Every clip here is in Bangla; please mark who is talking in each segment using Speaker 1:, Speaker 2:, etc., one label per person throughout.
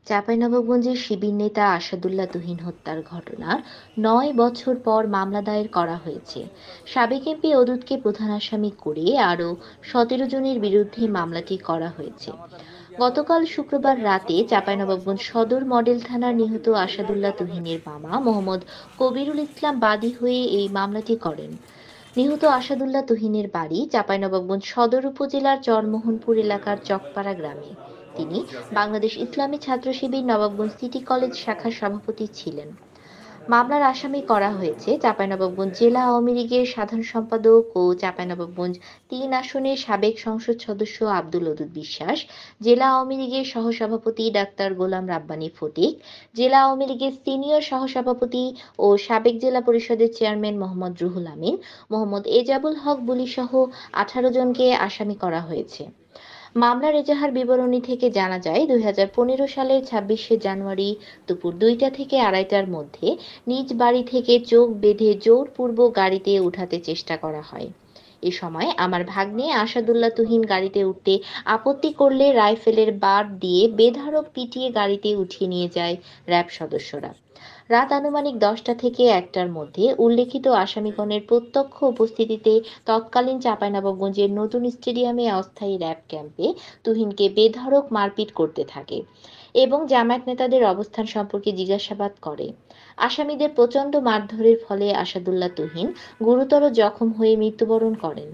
Speaker 1: চাঁপাইনবাবগঞ্জের শিবির নেতা আসাদুল্লাহ তুহিন হত্যার ঘটনার ৯ বছর পর মামলা দায়ের করা হয়েছে। সাবেক এমপি অদূতকে প্রধান আসামি করে আরও ১৭ জনের বিরুদ্ধে মামলাটি করা হয়েছে। গতকাল শুক্রবার রাতে চাঁপাইনবাবগঞ্জ সদর মডেল থানার নিহত আসাদুল্লাহ তুহিনের মামা মোহাম্মদ কবিরুল ইসলাম বাদী হয়ে এই মামলাটি করেন। নিহত আসাদুল্লাহ তুহিনের বাড়ি চাঁপাইনবাবগঞ্জ সদর উপজেলার চরমোহনপুর এলাকার চকপাড়া গ্রামে। তিনি বাংলাদেশ ইসলামী ছাত্র শিবির নবাবগঞ্জ সিটি কলেজ শাখার সভাপতি ছিলেন। মামলার আসামি করা হয়েছে চাঁপাইনবাবগঞ্জ জেলা আওয়ামী লীগের সাধারণ সম্পাদক ও চাঁপাইনবাবগঞ্জ ৩ আসনের সাবেক সংসদ সদস্য আব্দুল ওদুদ বিশ্বাস, জেলা আওয়ামী লীগের সহসভাপতি ডাক্তার গোলাম রাব্বানী ফটিক, জেলা আওয়ামী লীগের সিনিয়র সহসভাপতি ও সাবেক জেলা পরিষদের চেয়ারম্যান মোহাম্মদ রুহুল আমিন, মোহাম্মদ এজাবুল হক বুলি সহ ১৮ জনকে আসামি করা হয়েছে। মামলার এজাহার বিবরণী থেকে জানা যায়, ২০১৫ সালের ২৬শে জানুয়ারি দুপুর ২টা থেকে ২:৩০টার মধ্যে নিজ বাড়ি থেকে চোখ বেঁধে জোরপূর্বক গাড়িতে উঠাতে চেষ্টা করা হয়। এ সময় আমার ভাগ্নে আসাদুল্লাহ তুহিন গাড়িতে উঠতে আপত্তি করলে রাইফেলের বার দিয়ে বেধড়ক পিটিয়ে গাড়িতে উঠিয়ে নিয়ে যায় র্যাব সদস্যরা। রাত আনুমানিক ১০টা থেকে ১টার মধ্যে উল্লেখিত আসামিগণের প্রত্যক্ষ উপস্থিতিতে তৎকালীন চাঁপাইনবাবগঞ্জের নতুন স্টেডিয়ামে অস্থায়ী র্যাব ক্যাম্পে তুহিনকে বেধড়ক মারপিট করতে থাকে এবং জামায়াত নেতাদের অবস্থান সম্পর্কে জিজ্ঞাসাবাদ করে। আসামিদের প্রচণ্ড মারধরের ফলে আসাদুল্লাহ তুহিন গুরুতর জখম হয়ে মৃত্যুবরণ করেন।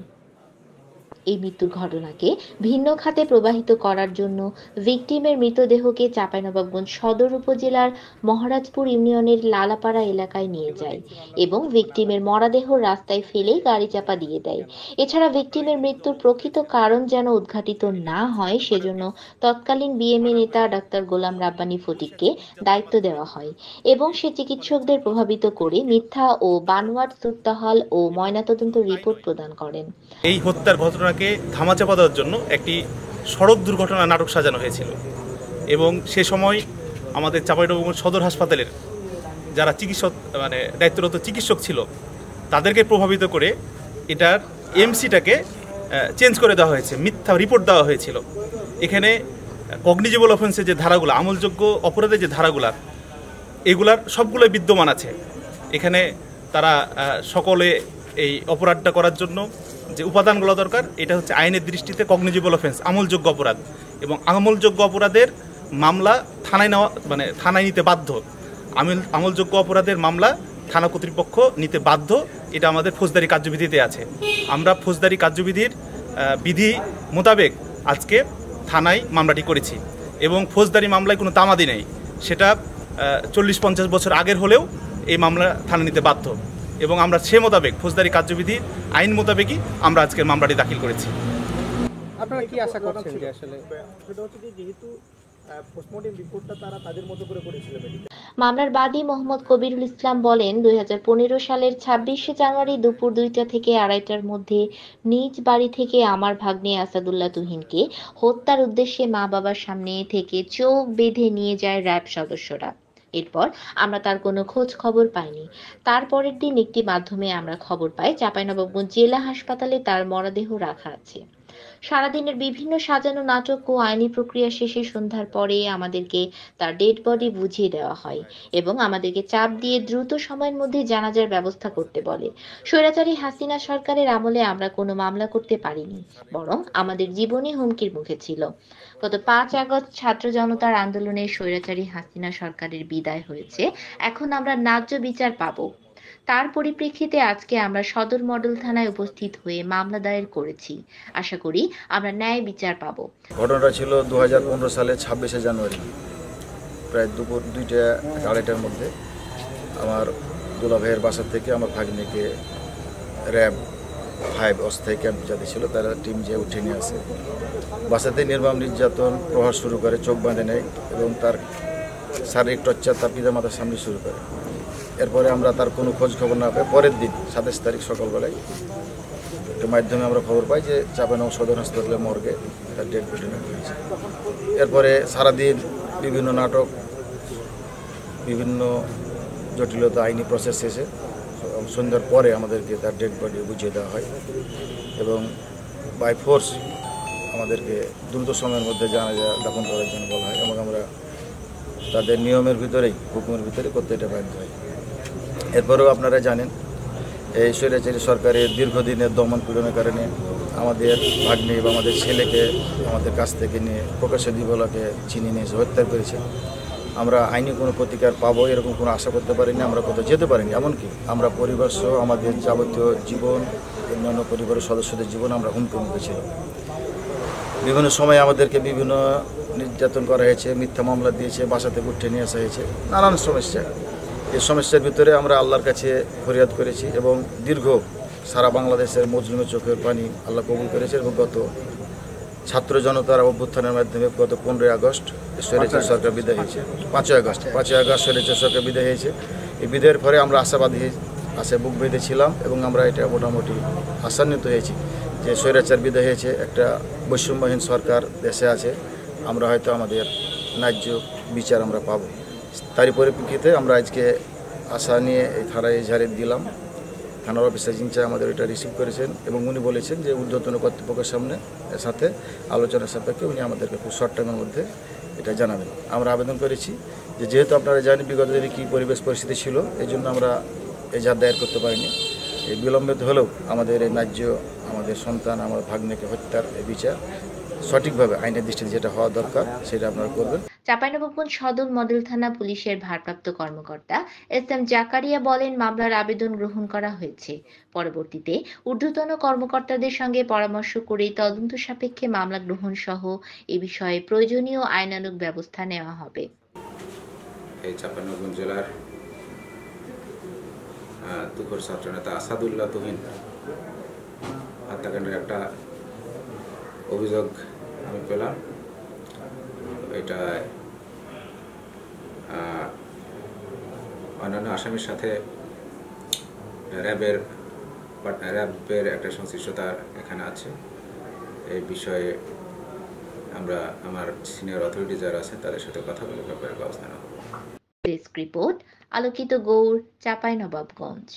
Speaker 1: এই মৃত্যুর ঘটনাকে ভিন্ন খাতে প্রবাহিত করার জন্য ভিকটিমের মৃতদেহকে চাঁপাইনবাবগঞ্জ সদর উপজেলার মহারাজপুর ইউনিয়নের লালাপাড়া এলাকায় নিয়ে যায় এবং ভিকটিমের মরদেহ রাস্তায় ফেলে গাড়ি চাপা দিয়ে দেয়। এছাড়া ভিকটিমের মৃত্যুর প্রকৃত কারণ যেন উদ্ঘাটিত না হয় সেজন্য তৎকালীন বিএমএ নেতা ডাক্তার গোলাম রাব্বানী ফটিককে দায়িত্ব দেওয়া হয় এবং সে চিকিৎসকদের প্রভাবিত করে মিথ্যা ও বানোয়াট সুরতাহাল ও ময়নাতদন্ত রিপোর্ট প্রদান করেন।
Speaker 2: এই হত্যার ঘটনাকে ধামাচাপা দেওয়ার জন্য একটি সড়ক দুর্ঘটনা নাটক সাজানো হয়েছিল এবং সে সময় আমাদের চাঁপাইনবাবগঞ্জ সদর হাসপাতালের যারা চিকিৎসক দায়িত্বরত চিকিৎসক ছিল তাদেরকে প্রভাবিত করে এটার এমসিটাকে চেঞ্জ করে দেওয়া হয়েছে, মিথ্যা রিপোর্ট দেওয়া হয়েছিল। এখানে কগনিজেবল অফেন্সের যে ধারাগুলো, আমলযোগ্য অপরাধের যে ধারাগুলো, এগুলার সবগুলোই বিদ্যমান আছে। এখানে তারা সকলে এই অপরাধটা করার জন্য যে উপাদানগুলো দরকার, এটা হচ্ছে আইনের দৃষ্টিতে কগনিজেবল অফেন্স, আমলযোগ্য অপরাধ, এবং আমলযোগ্য অপরাধের মামলা থানায় নেওয়া থানায় নিতে বাধ্য। আমলযোগ্য অপরাধের মামলা থানা কর্তৃপক্ষ নিতে বাধ্য, এটা আমাদের ফৌজদারি কার্যবিধিতে আছে। আমরা ফৌজদারি কার্যবিধির বিধি মোতাবেক আজকে থানায় মামলাটি করেছি এবং ফৌজদারি মামলায় কোনো তামাদি নেই, সেটা 40-50 বছর আগের হলেও এই মামলা থানা নিতে বাধ্য এবং আমরা সে মোতাবেক ফৌজদারি কার্যবিধি আইন মোতাবেকই আমরা আজকের মামলাটি দাখিল করেছি।
Speaker 3: আপনারা কি আশা করছেন যে আসলে সেটা হচ্ছে যে যেহেতু পোস্টমর্টেম রিপোর্টটা তারা তাদের মতো করে করেছিল?
Speaker 1: মামলার বাদী মোহাম্মদ কবিরুল ইসলাম বলেন, ২০১৫ সালের ২৬শে জানুয়ারি দুপুর ২টা থেকে ২:৩০টার মধ্যে নিজ বাড়ি থেকে আমার ভাগ্নে আসাদুল্লাহ তুহিনকে হত্যার উদ্দেশ্যে মা বাবার সামনে থেকে চোখ বেঁধে নিয়ে যায় র্যাব সদস্যরা। এরপর আমরা তার কোনো খোঁজ খবর পাইনি। তার পরের দিন একটি মাধ্যমে আমরা খবর পাই চাঁপাইনবাবগঞ্জ জেলা হাসপাতালে তার মরদেহ রাখা আছে। সারাদিনের বিভিন্ন সাজানো নাটক ও আইনি প্রক্রিয়া শেষে সন্ধ্যার পরে আমাদেরকে তার ডেড বডি বুঝিয়ে দেওয়া হয় এবং আমাদেরকে চাপ দিয়ে দ্রুত সময়ের মধ্যে জানাজার ব্যবস্থা করতে বলে। স্বৈরাচারী হাসিনা সরকারের আমলে আমরা কোনো মামলা করতে পারিনি, বরং আমাদের জীবনই হুমকির মুখে ছিল। গত ৫ আগস্ট ছাত্র জনতার আন্দোলনে স্বৈরাচারী হাসিনা সরকারের বিদায় হয়েছে, এখন আমরা ন্যায্য বিচার পাবো। তার পরিপ্রেক্ষিতে আজকে আমরা সদর মডেল থানায় উপস্থিত হয়ে মামলা দায়ের করেছি। আশা করি আমরা ন্যায় বিচার পাবো।
Speaker 4: ঘটনাটা ছিল ২০১৫ সালের ২৬শে জানুয়ারি প্রায় দুপুর ২টা-২:৩০টার মধ্যে আমার দুলা ভাইয়ের বাসা থেকে আমার ভাগ্নিকে র্যাব 5 অস্থায়ী ক্যাম্প যাতে ছিল তারা টিম যে উঠে নিয়ে আসে। বাসাতে নির্মম নির্যাতন প্রহার শুরু করে, চোখ বাঁধে নেয় এবং তার শারীরিক টর্চার তার পিতামাতার সামনে শুরু করে। এরপরে আমরা তার কোনো খোঁজ খবর না পাই। পরের দিন ২৭ তারিখ সকালবেলায় একটা মাধ্যমে আমরা খবর পাই যে চাঁপাইনবাবগঞ্জ সদর হাসপাতালের মর্গে তার ডেড বডি নেওয়া হয়েছে। এরপরে সারাদিন বিভিন্ন নাটক, বিভিন্ন জটিলতা, আইনি প্রসেস শেষে সন্ধ্যার পরে আমাদেরকে তার ডেড বডি বুঝিয়ে দেওয়া হয় এবং বাই ফোর্স আমাদেরকে দ্রুত সময়ের মধ্যে জানাজা দাফন করার জন্য বলা হয় এবং আমরা তাদের নিয়মের ভিতরেই হুকুমের ভিতরে করতে এটা বাধ্য হয়। এরপরেও আপনারা জানেন এই স্বৈরাচারী সরকারের দীর্ঘদিনের দমন পীড়নের কারণে আমাদের ভাগ্নে বা আমাদের ছেলেকে আমাদের কাছ থেকে নিয়ে প্রকাশ্য দিবলাকে চিনি নিয়ে এসে হত্যা করেছে। আমরা আইনি কোনো প্রতিকার পাবো এরকম কোনো আশা করতে পারিনি, আমরা কোথাও যেতে পারিনি। এমনকি আমরা পরিবার সহ আমাদের যাবতীয় জীবন, অন্যান্য পরিবারের সদস্যদের জীবন আমরা হুমকির মুখে ছিল। বিভিন্ন সময় আমাদেরকে বিভিন্ন নির্যাতন করা হয়েছে, মিথ্যা মামলা দিয়েছে, বাসা থেকে উঠে নিয়ে আসা হয়েছে, নানান সমস্যা। এই সমস্যার ভিতরে আমরা আল্লাহর কাছে ফরিয়াদ করেছি এবং দীর্ঘ সারা বাংলাদেশের মজলুমের চোখের পানি আল্লাহ কবুল করেছে এবং গত ছাত্র জনতার অভ্যুত্থানের মাধ্যমে গত 15ই আগস্ট স্বৈরাচার সরকার বিদায় হয়েছে। 5ই আগস্ট স্বৈরাচার সরকার বিদায় হয়েছে। এই বিদায়ের পরে আমরা আশায় বুক বেঁধেছিলাম এবং আমরা এটা মোটামুটি আশান্বিত হয়েছি যে স্বৈরাচার বিদায় হয়েছে, একটা বৈষম্যহীন সরকার দেশে আছে, আমরা হয়তো আমাদের ন্যায্য বিচার আমরা পাব। তারই পরিপ্রেক্ষিতে আমরা আজকে আশা নিয়ে এই থানায় এজাহার দিলাম। থানার অফিসার ইনচার্জ আমাদের এটা রিসিভ করেছেন এবং উনি বলেছেন যে ঊর্ধ্বতন কর্তৃপক্ষের সাথে আলোচনার সাপেক্ষে উনি আমাদেরকে খুব শর্ট টাইমের মধ্যে এটা জানাবেন। আমরা আবেদন করেছি যে যেহেতু আপনারা জানেন বিগত দিনে কী পরিবেশ পরিস্থিতি ছিল, এই জন্য আমরা এজাহার দায়ের করতে পারিনি। এই বিলম্বিত হলেও আমাদের এই ন্যায্য আমাদের সন্তান আমার ভাগ্নেকে হত্যার এই বিচার সঠিকভাবে আইনের দৃষ্টিতে যেটা হওয়া দরকার সেটা আপনারা করবেন।
Speaker 1: চাঁপাইনবাবগঞ্জ সদর মডেল থানা পুলিশের ভারপ্রাপ্ত কর্মকর্তা এস.এম. জাকারিয়া বলেন, মামলার আবেদন গ্রহণ করা হয়েছে। পরবর্তীতে ঊর্ধ্বতন কর্মকর্তাদের সঙ্গে পরামর্শ করে তদন্ত সাপেক্ষে মামলা গ্রহণ সহ এ বিষয়ে প্রয়োজনীয় আইনানুগ ব্যবস্থা নেওয়া হবে।
Speaker 5: এই চাঁপাইনবাবগঞ্জ জেলার তুখোর ছাত্রনেতা আসাদুল্লাহ তুহিন হত্যাকাণ্ডের একটা অভিযোগ আমি পেলাম। এটা অন্যান্য আসামির সাথে র্যাবের একটা সংশ্লিষ্টতা এখানে আছে। এই বিষয়ে আমরা আমার সিনিয়র অথরিটি যারা আছে তাদের সাথে কথা বলে ব্যাপারে ব্যবস্থা নেব।
Speaker 1: ডেস্ক রিপোর্ট, আলোকিত গৌড়, চাঁপাইনবাবগঞ্জ।